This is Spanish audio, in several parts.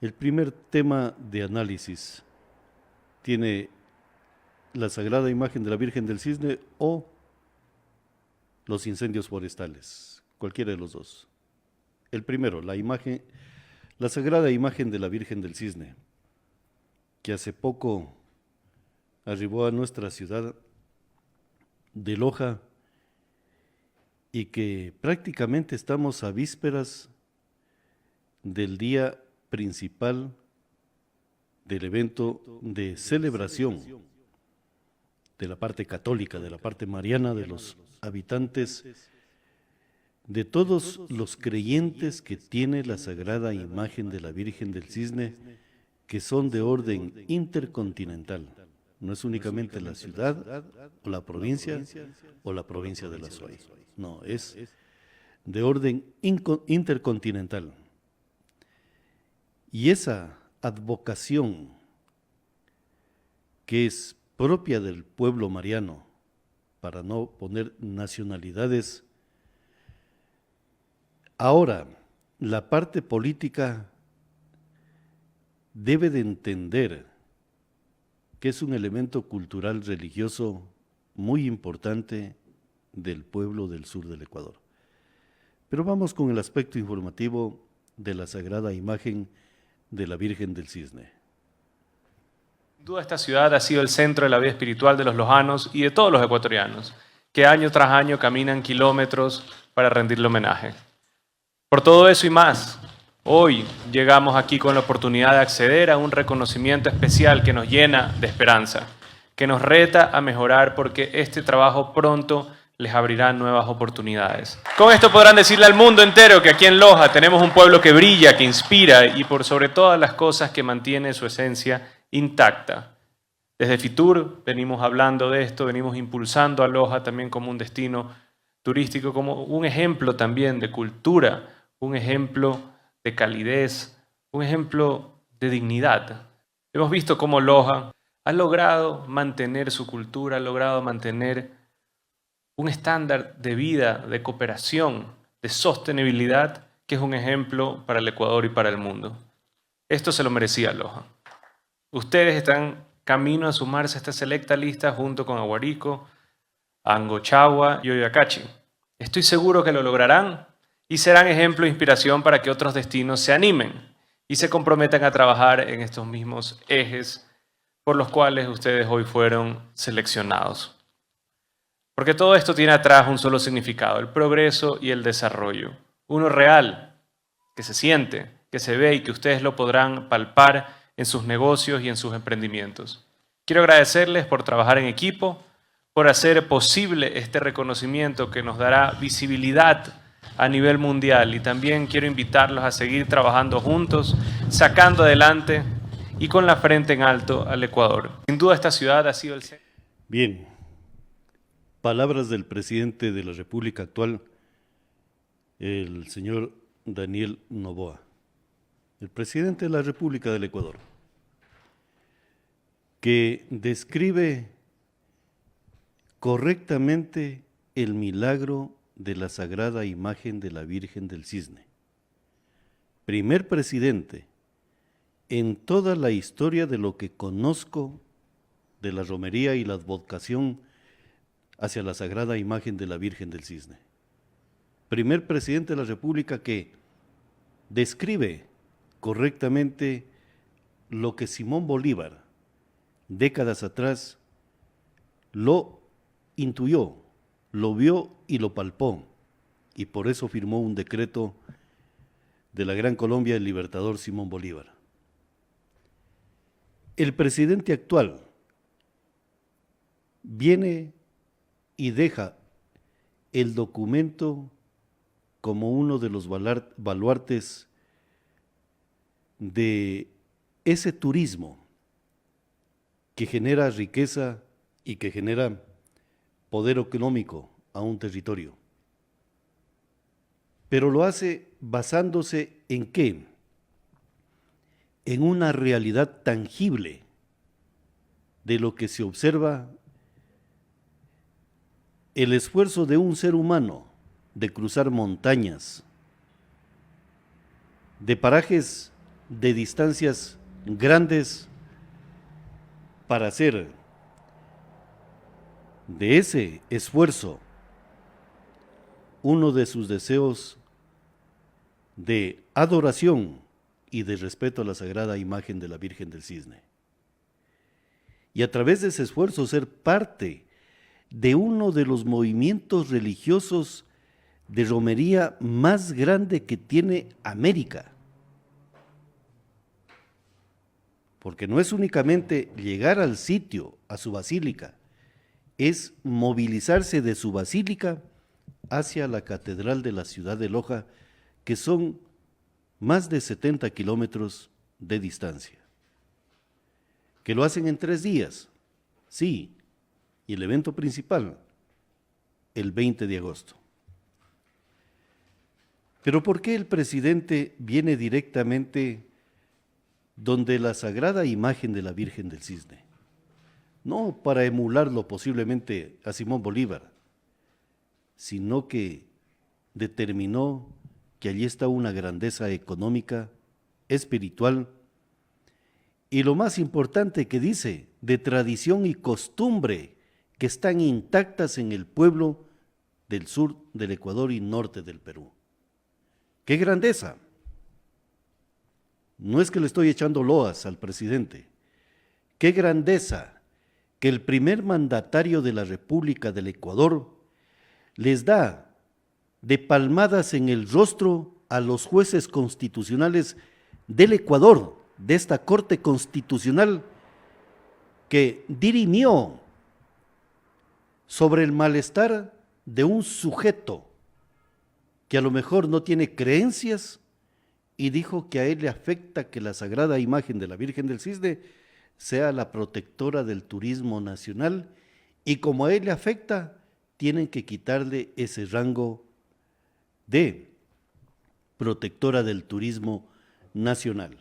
El primer tema de análisis tiene la sagrada imagen de la Virgen del Cisne o los incendios forestales, cualquiera de los dos. El primero, la sagrada imagen de la Virgen del Cisne, que hace poco arribó a nuestra ciudad de Loja y que prácticamente estamos a vísperas del día principal del evento de celebración de la parte católica, de la parte mariana, de los habitantes, de todos los creyentes que tiene la sagrada imagen de la Virgen del Cisne, que son de orden intercontinental. No es únicamente la ciudad o la provincia de la Suay. No, es de orden intercontinental. Y esa advocación que es propia del pueblo mariano, para no poner nacionalidades, ahora la parte política debe de entender que es un elemento cultural religioso muy importante del pueblo del sur del Ecuador. Pero vamos con el aspecto informativo de la sagrada imagen de la Virgen del Cisne. Sin duda esta ciudad ha sido el centro de la vida espiritual de los lojanos y de todos los ecuatorianos, que año tras año caminan kilómetros para rendirle homenaje. Por todo eso y más, hoy llegamos aquí con la oportunidad de acceder a un reconocimiento especial que nos llena de esperanza, que nos reta a mejorar porque este trabajo pronto les abrirá nuevas oportunidades. Con esto podrán decirle al mundo entero que aquí en Loja tenemos un pueblo que brilla, que inspira y por sobre todas las cosas que mantiene su esencia intacta. Desde Fitur venimos hablando de esto, venimos impulsando a Loja también como un destino turístico, como un ejemplo también de cultura, un ejemplo de calidez, un ejemplo de dignidad. Hemos visto cómo Loja ha logrado mantener su cultura, ha logrado mantener un estándar de vida, de cooperación, de sostenibilidad, que es un ejemplo para el Ecuador y para el mundo. Esto se lo merecía Loja. Ustedes están camino a sumarse a esta selecta lista junto con Aguarico, Angochagua y Oyacachi. Estoy seguro que lo lograrán y serán ejemplo e inspiración para que otros destinos se animen y se comprometan a trabajar en estos mismos ejes por los cuales ustedes hoy fueron seleccionados. Porque todo esto tiene atrás un solo significado, el progreso y el desarrollo. Uno real, que se siente, que se ve y que ustedes lo podrán palpar en sus negocios y en sus emprendimientos. Quiero agradecerles por trabajar en equipo, por hacer posible este reconocimiento que nos dará visibilidad a nivel mundial y también quiero invitarlos a seguir trabajando juntos, sacando adelante y con la frente en alto al Ecuador. Sin duda esta ciudad ha sido el centro. Bien, palabras del presidente de la República actual, el señor Daniel Noboa, el presidente de la República del Ecuador, que describe correctamente el milagro de la sagrada imagen de la Virgen del Cisne. Primer presidente en toda la historia de lo que conozco de la romería y la advocación hacia la sagrada imagen de la Virgen del Cisne. Primer presidente de la República que describe correctamente lo que Simón Bolívar, décadas atrás, lo intuyó, lo vio y lo palpó, y por eso firmó un decreto de la Gran Colombia el libertador Simón Bolívar. El presidente actual viene y deja el documento como uno de los baluartes de ese turismo que genera riqueza y que genera poder económico a un territorio. Pero lo hace basándose ¿en qué? En una realidad tangible de lo que se observa el esfuerzo de un ser humano de cruzar montañas, de parajes de distancias grandes para hacer de ese esfuerzo uno de sus deseos de adoración y de respeto a la sagrada imagen de la Virgen del Cisne. Y a través de ese esfuerzo ser parte de uno de los movimientos religiosos de romería más grande que tiene América. Porque no es únicamente llegar al sitio, a su basílica, es movilizarse de su basílica hacia la catedral de la ciudad de Loja, que son más de 70 kilómetros de distancia. Que lo hacen en 3 días, sí, y el evento principal, el 20 de agosto. Pero ¿por qué el presidente viene directamente donde la sagrada imagen de la Virgen del Cisne? No para emularlo posiblemente a Simón Bolívar, sino que determinó que allí está una grandeza económica, espiritual, y lo más importante que dice, de tradición y costumbre que están intactas en el pueblo del sur del Ecuador y norte del Perú. ¡Qué grandeza! No es que le estoy echando loas al presidente. ¡Qué grandeza que el primer mandatario de la República del Ecuador les da de palmadas en el rostro a los jueces constitucionales del Ecuador, de esta Corte Constitucional que dirimió sobre el malestar de un sujeto que a lo mejor no tiene creencias y dijo que a él le afecta que la sagrada imagen de la Virgen del Cisne sea la protectora del turismo nacional y como a él le afecta, tienen que quitarle ese rango de protectora del turismo nacional.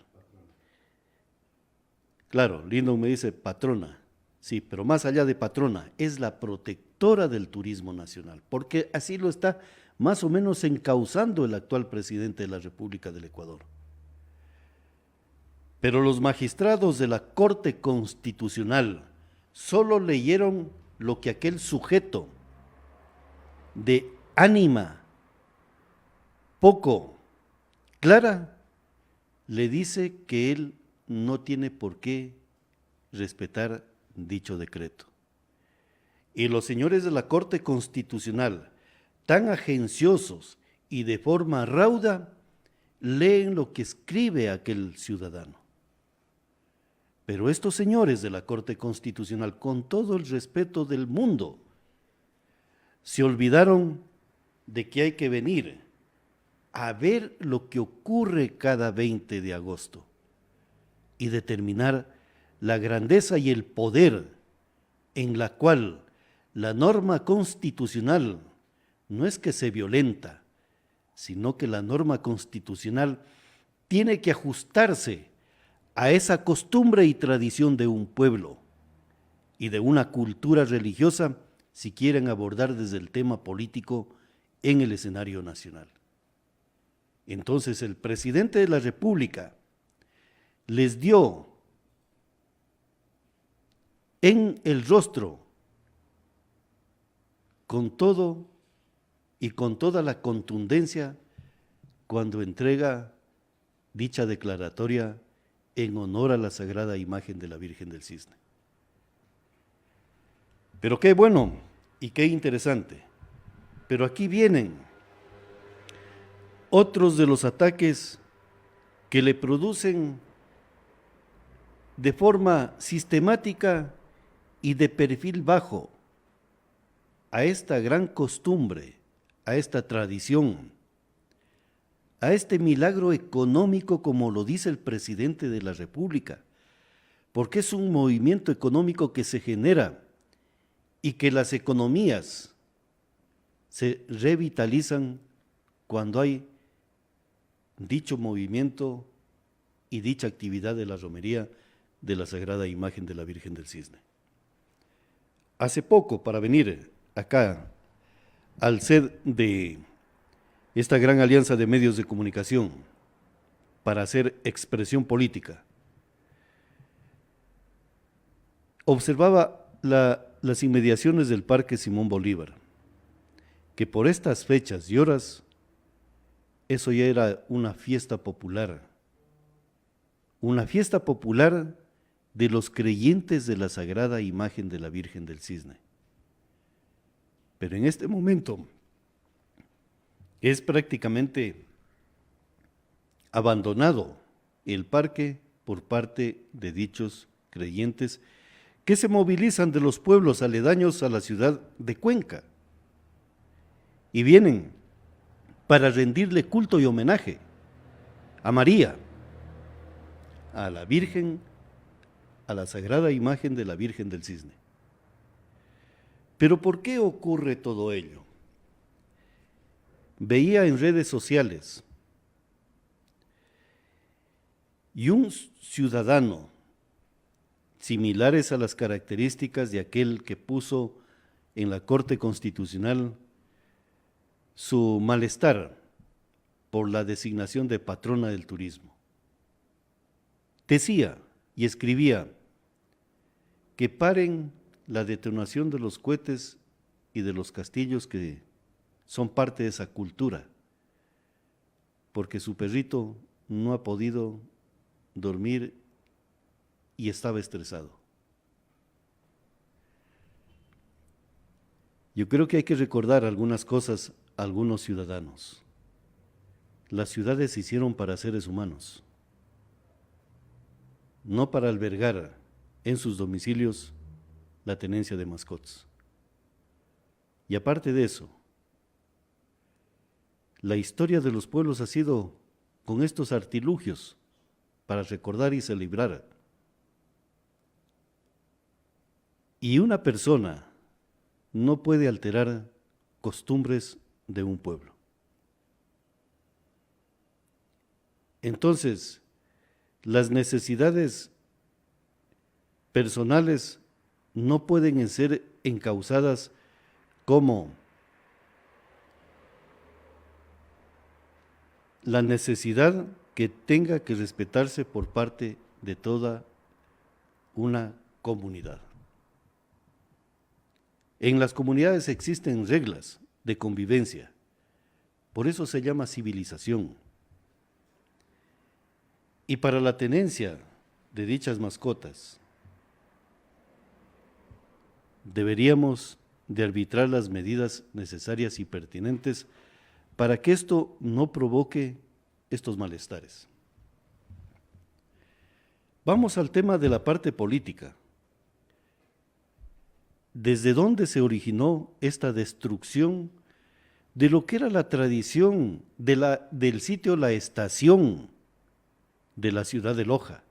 Claro, Lindo me dice patrona, sí, pero más allá de patrona, es la protectora del turismo nacional, porque así lo está más o menos encauzando el actual presidente de la República del Ecuador. Pero los magistrados de la Corte Constitucional solo leyeron lo que aquel sujeto de ánima poco clara le dice que él no tiene por qué respetar dicho decreto. Y los señores de la Corte Constitucional, tan agenciosos y de forma rauda, leen lo que escribe aquel ciudadano. Pero estos señores de la Corte Constitucional, con todo el respeto del mundo, se olvidaron de que hay que venir a ver lo que ocurre cada 20 de agosto y determinar la grandeza y el poder en la cual la norma constitucional no es que se violenta, sino que la norma constitucional tiene que ajustarse a esa costumbre y tradición de un pueblo y de una cultura religiosa si quieren abordar desde el tema político en el escenario nacional. Entonces el presidente de la República les dio en el rostro con todo y con toda la contundencia cuando entrega dicha declaratoria en honor a la sagrada imagen de la Virgen del Cisne. Pero qué bueno y qué interesante. Pero aquí vienen otros de los ataques que le producen de forma sistemática y de perfil bajo a esta gran costumbre, a esta tradición, a este milagro económico como lo dice el presidente de la República, porque es un movimiento económico que se genera y que las economías se revitalizan cuando hay dicho movimiento y dicha actividad de la romería de la Sagrada Imagen de la Virgen del Cisne. Hace poco, para venir acá al set de esta gran alianza de medios de comunicación, para hacer expresión política. Observaba las inmediaciones del Parque Simón Bolívar, que por estas fechas y horas, eso ya era una fiesta popular de los creyentes de la sagrada imagen de la Virgen del Cisne. Pero en este momento es prácticamente abandonado el parque por parte de dichos creyentes que se movilizan de los pueblos aledaños a la ciudad de Cuenca y vienen para rendirle culto y homenaje a María, a la Virgen, a la sagrada imagen de la Virgen del Cisne. Pero ¿por qué ocurre todo ello? Veía en redes sociales y un ciudadano similares a las características de aquel que puso en la Corte Constitucional su malestar por la designación de patrona del turismo. Decía y escribía que paren la detonación de los cohetes y de los castillos que son parte de esa cultura, porque su perrito no ha podido dormir y estaba estresado. Yo creo que hay que recordar algunas cosas a algunos ciudadanos. Las ciudades se hicieron para seres humanos, no para albergar en sus domicilios la tenencia de mascotas. Y aparte de eso, la historia de los pueblos ha sido con estos artilugios para recordar y celebrar. Y una persona no puede alterar costumbres de un pueblo. Entonces, las necesidades personales no pueden ser encausadas como la necesidad que tenga que respetarse por parte de toda una comunidad. En las comunidades existen reglas de convivencia, por eso se llama civilización. Y para la tenencia de dichas mascotas, deberíamos de arbitrar las medidas necesarias y pertinentes para que esto no provoque estos malestares. Vamos al tema de la parte política. ¿Desde dónde se originó esta destrucción de lo que era la tradición del sitio La Estación de la ciudad de Loja?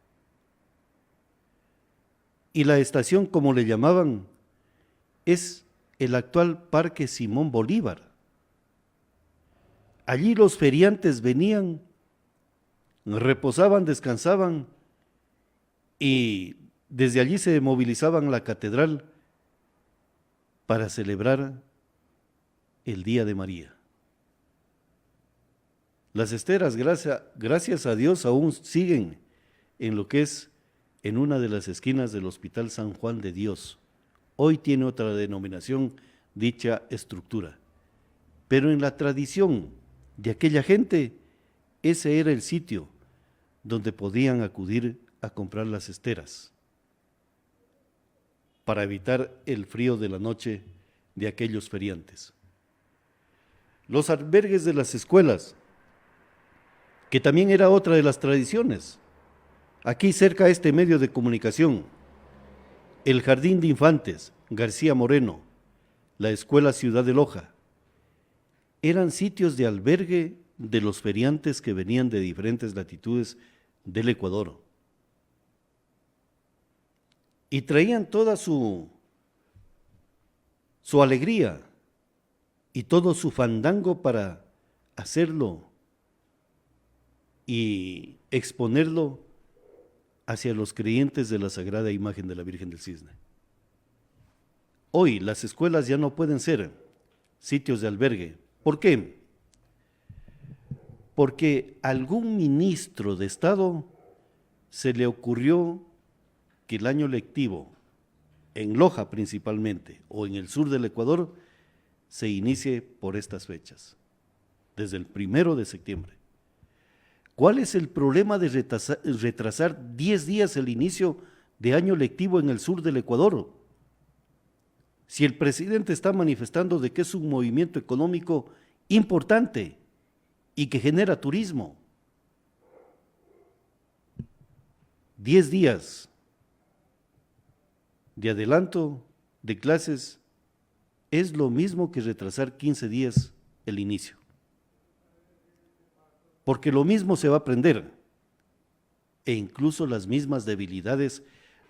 Y la estación, como le llamaban, es el actual Parque Simón Bolívar. Allí los feriantes venían, reposaban, descansaban y desde allí se movilizaban a la catedral para celebrar el Día de María. Las esteras, gracias a Dios, aún siguen en lo que es en una de las esquinas del Hospital San Juan de Dios. Hoy tiene otra denominación dicha estructura, pero en la tradición de aquella gente, ese era el sitio donde podían acudir a comprar las esteras para evitar el frío de la noche de aquellos feriantes. Los albergues de las escuelas, que también era otra de las tradiciones. Aquí cerca de este medio de comunicación, el Jardín de Infantes, García Moreno, la Escuela Ciudad de Loja, eran sitios de albergue de los feriantes que venían de diferentes latitudes del Ecuador. Y traían toda su alegría y todo su fandango para hacerlo y exponerlo hacia los creyentes de la sagrada imagen de la Virgen del Cisne. Hoy las escuelas ya no pueden ser sitios de albergue. ¿Por qué? porque a algún ministro de Estado se le ocurrió que el año lectivo, en Loja principalmente, o en el sur del Ecuador, se inicie por estas fechas, desde el 1 de septiembre. ¿Cuál es el problema de retrasar 10 días el inicio de año lectivo en el sur del Ecuador? Si el presidente está manifestando de que es un movimiento económico importante y que genera turismo. 10 días de adelanto de clases es lo mismo que retrasar 15 días el inicio. Porque lo mismo se va a aprender, e incluso las mismas debilidades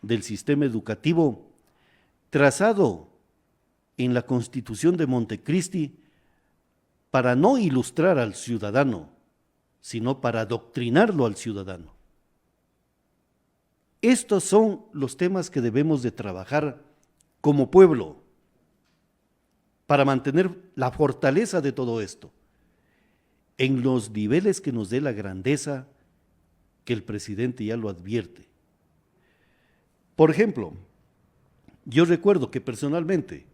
del sistema educativo trazado en la Constitución de Montecristi para no ilustrar al ciudadano, sino para adoctrinarlo al ciudadano. Estos son los temas que debemos de trabajar como pueblo para mantener la fortaleza de todo esto en los niveles que nos dé la grandeza que el presidente ya lo advierte. Por ejemplo, yo recuerdo que personalmente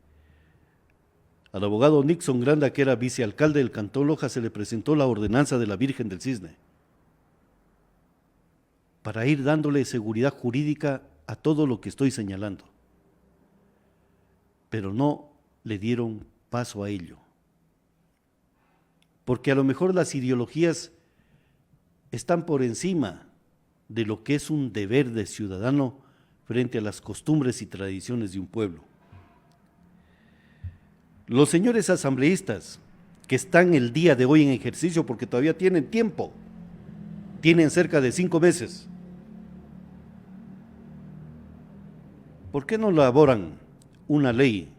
al abogado Nixon Granda, que era vicealcalde del Cantón Loja, se le presentó la ordenanza de la Virgen del Cisne para ir dándole seguridad jurídica a todo lo que estoy señalando. Pero no le dieron paso a ello. Porque a lo mejor las ideologías están por encima de lo que es un deber de ciudadano frente a las costumbres y tradiciones de un pueblo. Los señores asambleístas que están el día de hoy en ejercicio, porque todavía tienen tiempo, tienen cerca de 5 meses, ¿por qué no elaboran una ley?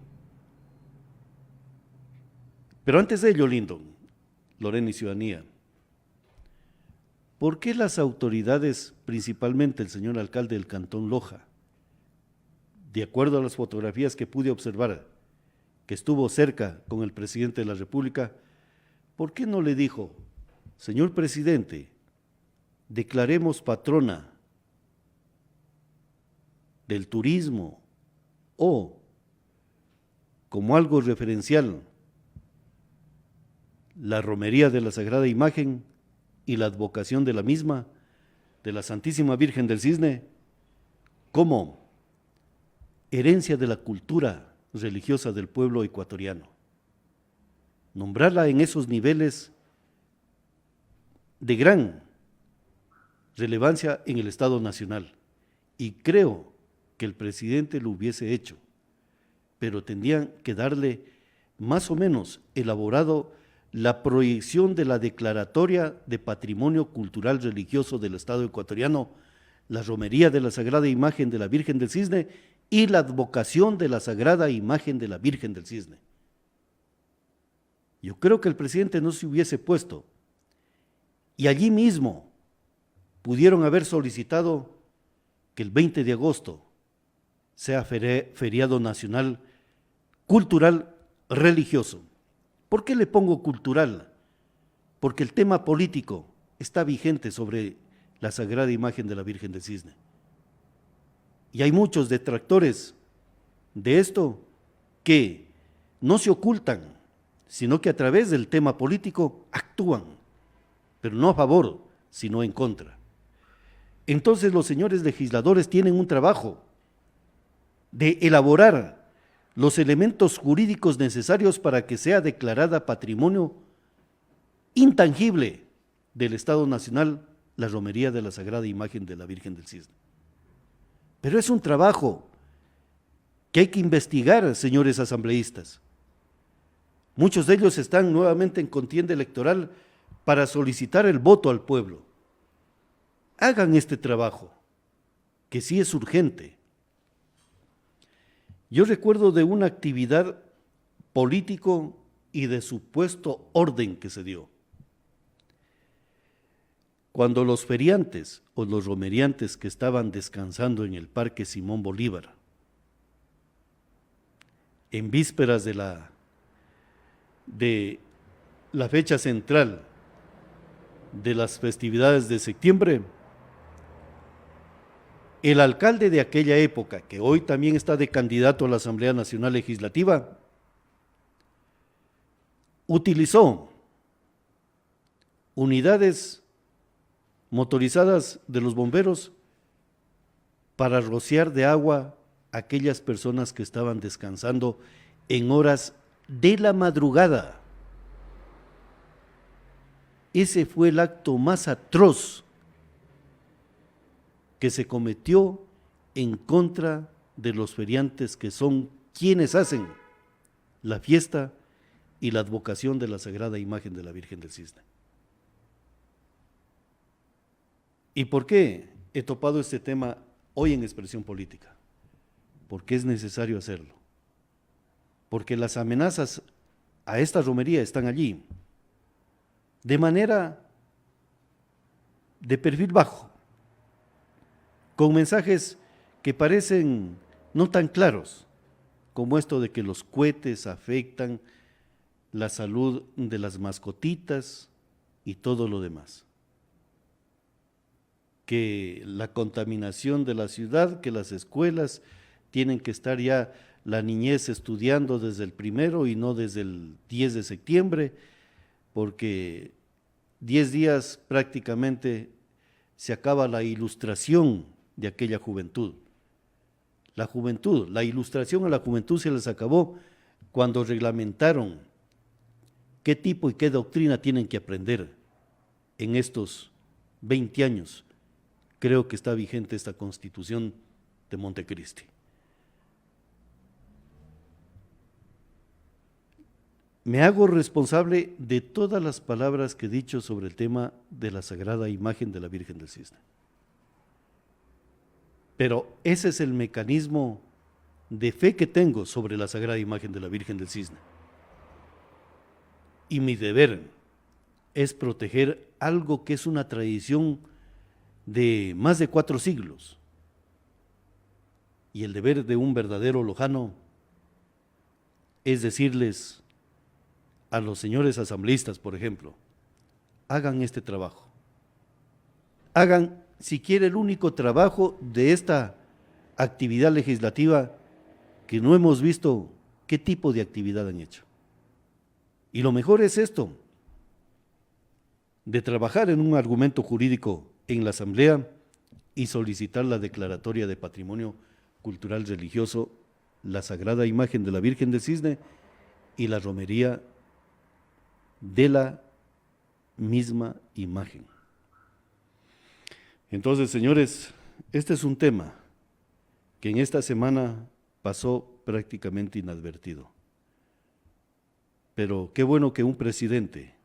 Pero antes de ello, Lindo, Lorena y ciudadanía, ¿por qué las autoridades, principalmente el señor alcalde del Cantón Loja, de acuerdo a las fotografías que pude observar, que estuvo cerca con el presidente de la República, ¿por qué no le dijo, señor presidente, declaremos patrona del turismo o como algo referencial la romería de la Sagrada Imagen y la advocación de la misma, de la Santísima Virgen del Cisne, como herencia de la cultura religiosa del pueblo ecuatoriano? Nombrarla en esos niveles de gran relevancia en el Estado Nacional. Y creo que el presidente lo hubiese hecho, pero tendrían que darle más o menos elaborado la proyección de la declaratoria de patrimonio cultural religioso del Estado ecuatoriano, la romería de la Sagrada Imagen de la Virgen del Cisne y la advocación de la Sagrada Imagen de la Virgen del Cisne. Yo creo que el presidente no se hubiese puesto, y allí mismo pudieron haber solicitado que el 20 de agosto sea feriado nacional cultural religioso. ¿Por qué le pongo cultural? Porque el tema político está vigente sobre la Sagrada Imagen de la Virgen del Cisne. Y hay muchos detractores de esto que no se ocultan, sino que a través del tema político actúan, pero no a favor, sino en contra. Entonces los señores legisladores tienen un trabajo de elaborar los elementos jurídicos necesarios para que sea declarada patrimonio intangible del Estado Nacional la romería de la Sagrada Imagen de la Virgen del Cisne. Pero es un trabajo que hay que investigar, señores asambleístas. Muchos de ellos están nuevamente en contienda electoral para solicitar el voto al pueblo. Hagan este trabajo, que sí es urgente. Yo recuerdo de una actividad político y de supuesto orden que se dio. Cuando los feriantes o los romeriantes que estaban descansando en el Parque Simón Bolívar, en vísperas de la fecha central de las festividades de septiembre, el alcalde de aquella época, que hoy también está de candidato a la Asamblea Nacional Legislativa, utilizó unidades motorizadas de los bomberos para rociar de agua a aquellas personas que estaban descansando en horas de la madrugada. Ese fue el acto más atroz que se cometió en contra de los feriantes, que son quienes hacen la fiesta y la advocación de la sagrada imagen de la Virgen del Cisne. ¿Y por qué he topado este tema hoy en Expresión Política? Porque es necesario hacerlo. Porque las amenazas a esta romería están allí, de manera de perfil bajo, con mensajes que parecen no tan claros, como esto de que los cohetes afectan la salud de las mascotitas y todo lo demás. Que la contaminación de la ciudad, que las escuelas tienen que estar ya la niñez estudiando desde el 1 y no desde el 10 de septiembre, porque 10 días prácticamente se acaba la ilustración de aquella juventud. La juventud, la ilustración a la juventud se les acabó cuando reglamentaron qué tipo y qué doctrina tienen que aprender en estos 20 años. Creo que está vigente esta Constitución de Montecristi. Me hago responsable de todas las palabras que he dicho sobre el tema de la sagrada imagen de la Virgen del Cisne. Pero ese es el mecanismo de fe que tengo sobre la sagrada imagen de la Virgen del Cisne. Y mi deber es proteger algo que es una tradición de más de 4 siglos. Y el deber de un verdadero lojano es decirles a los señores asambleístas, por ejemplo, hagan este trabajo. Hagan, si quiere, el único trabajo de esta actividad legislativa que no hemos visto qué tipo de actividad han hecho. Y lo mejor es esto, de trabajar en un argumento jurídico en la Asamblea y solicitar la declaratoria de Patrimonio Cultural Religioso, la sagrada imagen de la Virgen del Cisne y la romería de la misma imagen. Entonces, señores, este es un tema que en esta semana pasó prácticamente inadvertido. Pero qué bueno que un presidente,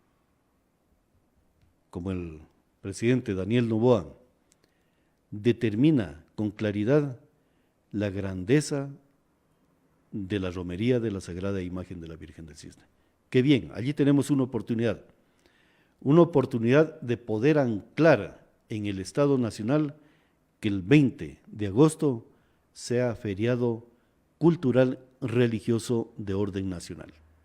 como el presidente Daniel Noboa, determina con claridad la grandeza de la romería de la sagrada imagen de la Virgen del Cisne. Qué bien, allí tenemos una oportunidad de poder anclar en el Estado Nacional que el 20 de agosto sea feriado cultural religioso de orden nacional.